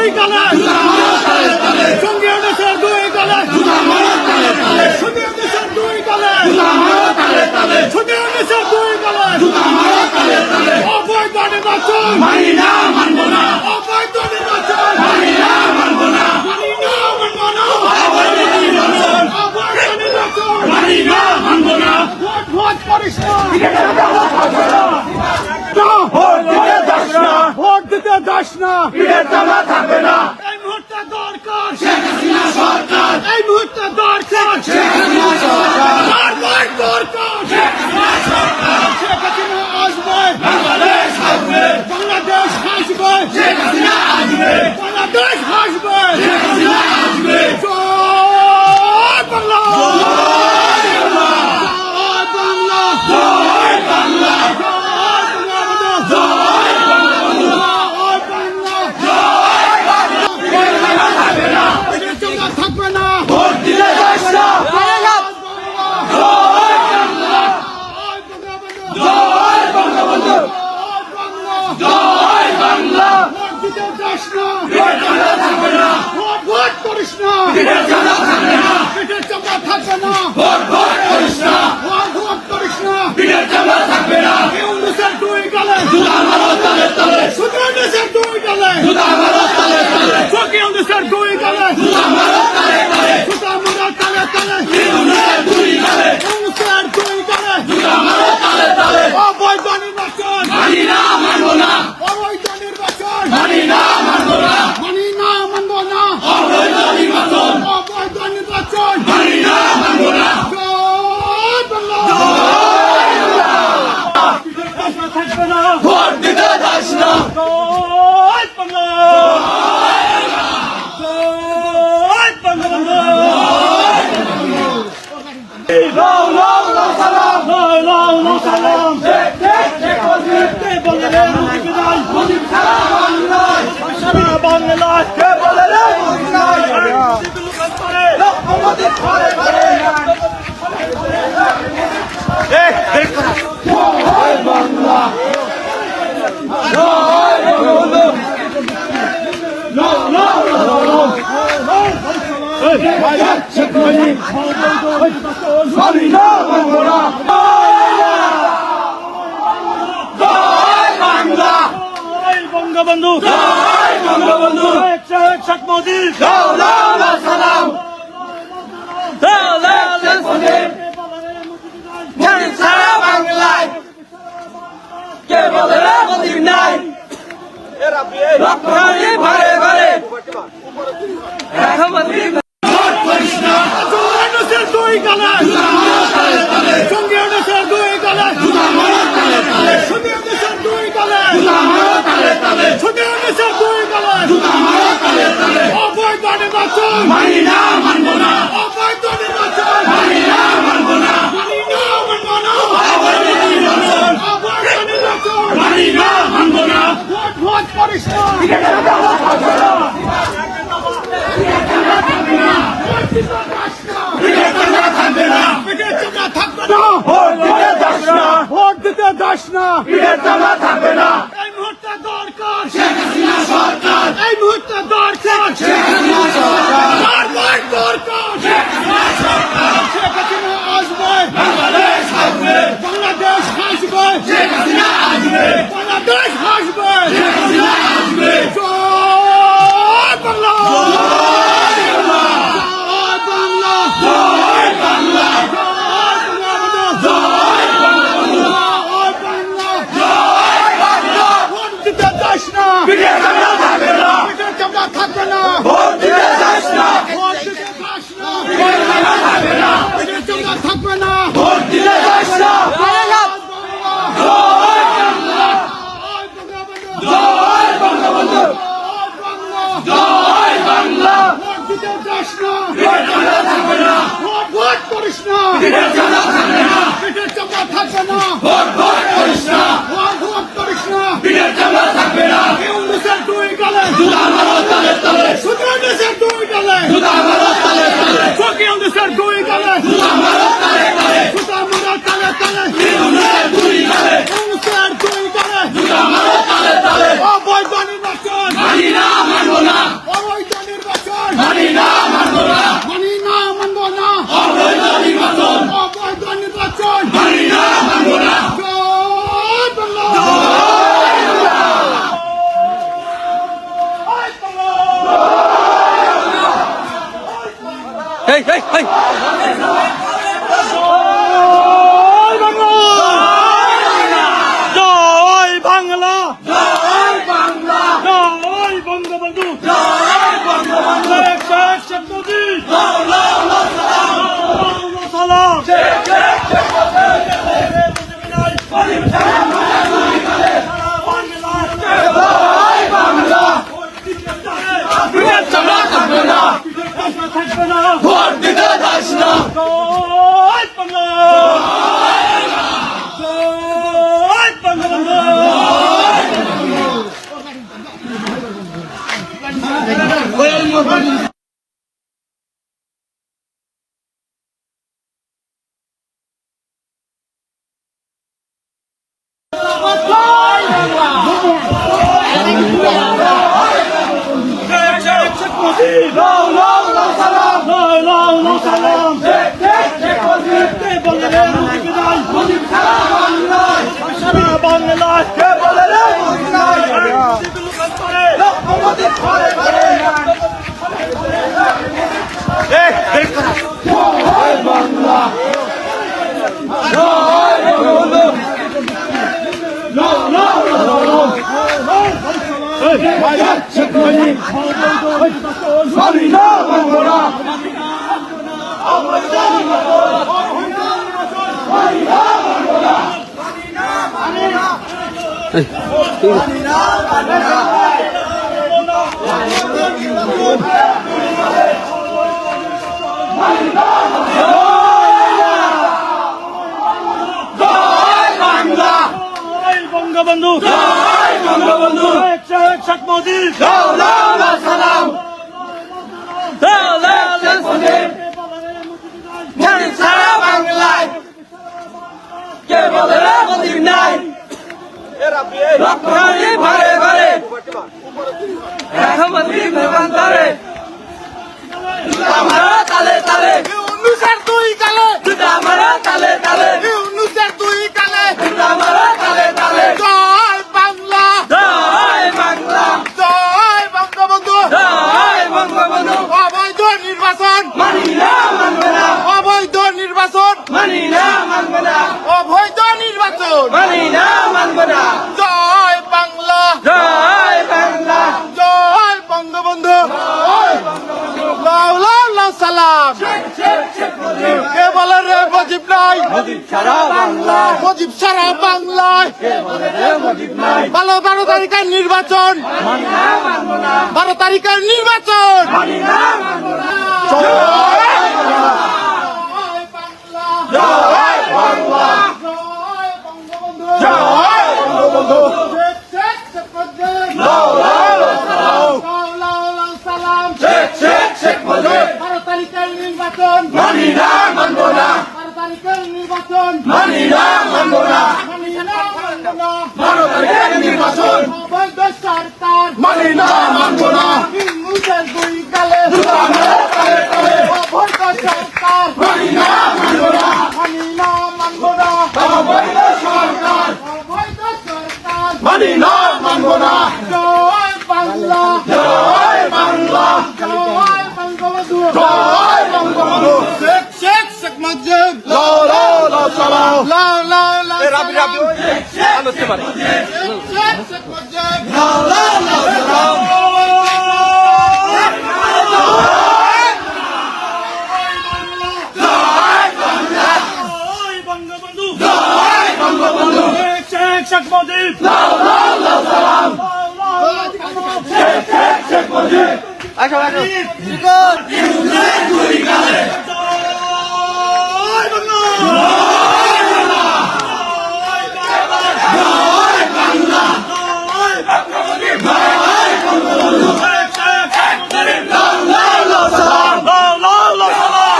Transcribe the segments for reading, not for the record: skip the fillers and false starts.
দুই গালে সঙ্গীয় দেশের দুই গালে সঙ্গীয় দেশের দুই গালে সঙ্গীয় দেশের দুই গালে অবৈধ নির্বাচন মানি না মানব না অবৈধ নির্বাচন মানি না মানব না মানি না মানব না অবৈধ নির্বাচন মানি না মানব না ভোট করিস না ভোট দিতে যাস না থাকবে না এই মুহূর্তে দরকার শেখ হাসিনা সরকার এই মুহূর্তে দরকার শেখ হাসিনা সরকার দরকার শেখ হাসিনা সরকার শেখ হাসিনা আসবে বাংলাদেশ আসবে বাংলাদেশ আসবে শেখ হাসিনা আসবে বাংলাদেশ আসবে শেখ হাসিনা আসবে জয় বাংলা বঙ্গবন্ধু বঙ্গবন্ধু শেখ মোদী সালাম বাংলায় কে বলে মোদী নাই ঘরে ঘরে দুই গালে সঙ্গীয় দেশের দুই গালে সঙ্গীয় দেশের দুই গালে সঙ্গীয় দেশের দুই গালে অবৈধ নির্বাচন মানি না মানব না অবৈধ নির্বাচন মানি না মানব না মানি না মানব না অবৈধ নির্বাচন অবৈধ নির্বাচন মানি না মানব না ভোট করিস না ভোট দিতে যাস না থাকবে না এই মুহূর্তে দরকার শেখ হাসিনা সরকার এই মুহূর্তে দরকার শেখ হাসিনা সরকার দরকার শেখ হাসিনা সরকার শেখ হাসিনা আসবে বাংলাদেশ আসবে বাংলাদেশ আসবে শেখ হাসিনা আসবে বাংলাদেশ আসবে শেখ হাসিনা আসবে জয় বাংলা থাকবে না ভোট দিতে যাস না ভোট দিতে যাস না থাকবে না ভোট দিতে যাস না জয় বঙ্গবন্ধু জয় বাংলা ভোট দিতে যাস না থাকবে না ভোট করিস না থাকবে না ভোট করিস না ভোট করিস না থাকবে না দুই গালে সঙ্গীয় দেশের দুই গালে সঙ্গীয় দেশের দুই গালে অবৈধ নির্বাচন মানি না মানব না আসবে না, ভোট দিতে যাস না। জয় বাংলা, জয় বঙ্গবন্ধু। লাও লাও লাও সালাম, লাও লাও লাও সালাম। শেখ মুজিব, কে বলে রে মুজিব নাই, মুজিব সারা বাংলায়, সারা বাংলায় কে বলে রে মুজিব নাই, মুজিবুল খান করে। মুজিব ঘরে ঘরে। জয় বাংলা, জয় বঙ্গবন্ধু। লাও লাও লাও লাও, শেখ মুজিব, মানি না মানব না। জয় বাংলা, জয় বঙ্গবন্ধু, জয় বঙ্গবন্ধু। শেখ মুজিব। লাও লাও লাও সালাম, লাও লাও শেখ মুজিব, মুজিব সারা বাংলায়, কে বলে রে মুজিব নাই, রক্তরানি ঘরে ঘরে, মুজিব মেবান্তরে, জুতা মারা তালে তালে, জুতা মারা তালে তালে, জুতা মারা তালে তালে। জয় বাংলা, জয় বাংলা, জয় বঙ্গবন্ধু। জয় বঙ্গবন্ধু। অবৈধ নির্বাচন, মানি না মানবে না, অবৈধ নির্বাচন, মানি না মানবে না, অবৈধ নির্বাচন। মানি না মানবে না। জয় বাংলা, জয় বাংলা, জয় বঙ্গবন্ধু। লাও লাও লাও সালাম। কে বলে রে মুজিব নাই, মুজিব সারা বাংলায়, মুজিব সারা বাংলায়। কে বলে রে মুজিব নাই, ভালো 12 তারিখের নির্বাচন, মানি না মানবো না, 12 তারিখের নির্বাচন। মানি না মানবো না। জয় জয় বাংলা, জয় বাংলা, জয় বঙ্গবন্ধু। জয় বঙ্গবন্ধু। শেখ মুজিব। লাও লাও লাও সালাম, লাও লাও লাও সালাম। শেখ মুজিব, 12 তারিখের নির্বাচন, মানি না মানবো না, 12 তারিখের নির্বাচন। মানি না মানবো না। মানি না, মানব না। 12 তারিখের নির্বাচন, অবৈধ সরকার, মানি না মানবো না। হিন্দুদের দুই গালে। জুতা মারা তালে তালে, অবৈধ সরকার, মানি না মানবো না। মানি না, মানব না। অবৈধ সরকার, অবৈধ সরকার। মানি না মানবো না। জয় বাংলা, জয় বাংলা, জয় বঙ্গবন্ধু। জয় বঙ্গবন্ধু। শেখ মুজিব। লাও লাও লাও সালাম, লাও লাও লাও সালাম। শেখ মুজিব। লাও লাও লাও সালাম, জয় বাংলা, জয় বঙ্গবন্ধু। জয় বঙ্গবন্ধু। শেখ মুজিব। লাও লাও লাও সালাম, লাও লাও লাও সালাম। শেখ মুজিব। ইউনিয়ন দুই গালে, জয় বাংলা। জয় বাংলা, জয় মুজিব, জয় বঙ্গবন্ধু। শেখ মুজিব। লাও লাও লাও সালাম, লাও লাও লাও সালাম।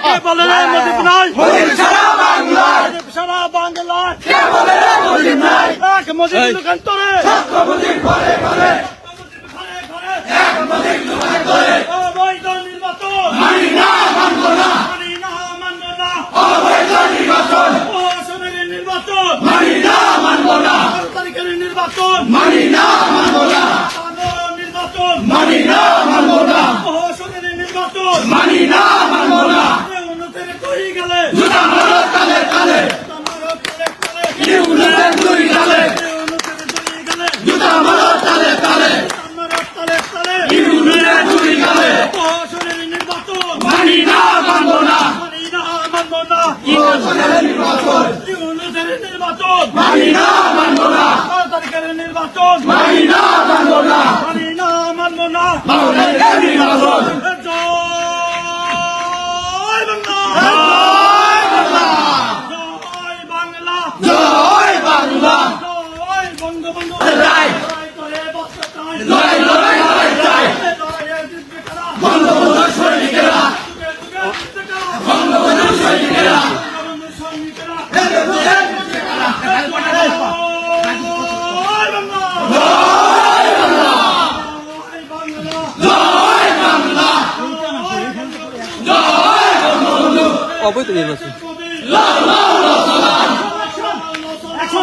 কে বলে রে মুজিব নাই, মুজিব সারা বাংলায়, মুজিব সারা বাংলায়। কে বলে রে মুজিব নাই, এক মুজিব যুগান্তরে, মুজিব ঘরে ঘরে, ঘরে ঘরে। এক মুজিব যুগান্তরে, অবৈধ নির্বাচন, মানি না মানবো না। মানি না, মানব না। অবৈধ নির্বাচন, প্রশাসনের নির্বাচন, মানি না মানবো না। 12 তারিখের নির্বাচন, মানি না মানবো না, নির্বাচন, মানি না মানবো না, প্রশাসনের নির্বাচন। মানি না মানবো না। উন্নতির দুই গেলে, জুতা মারো তালে তালে, আমার তলে তলে। ইউনিয়ন দুই গালে, উন্নতির দুই গেলে, জুতা মারো তালে তালে, আমার তলে তলে। ইউনিয়ন দুই গালে, প্রশাসনের নির্বাচন, মানি না মানবো না। মানি না, মানব না। ইউনিয়নের নির্বাচন, উন্নতির নির্বাচন, মানি না মানবো না, 12 তারিখের নির্বাচন, মানি না মানবো না। মানি না, মানব না। জয় বাংলা, জয় বাংলা, জয় বঙ্গবন্ধু, লড়াই করে বাঁচতে চাই, লড়াইয়ের যুদ্ধে কারা, বঙ্গবন্ধুর সৈনিকেরা, বঙ্গবন্ধুর সৈনিকেরা, অবৈধ নির্বাচন একশো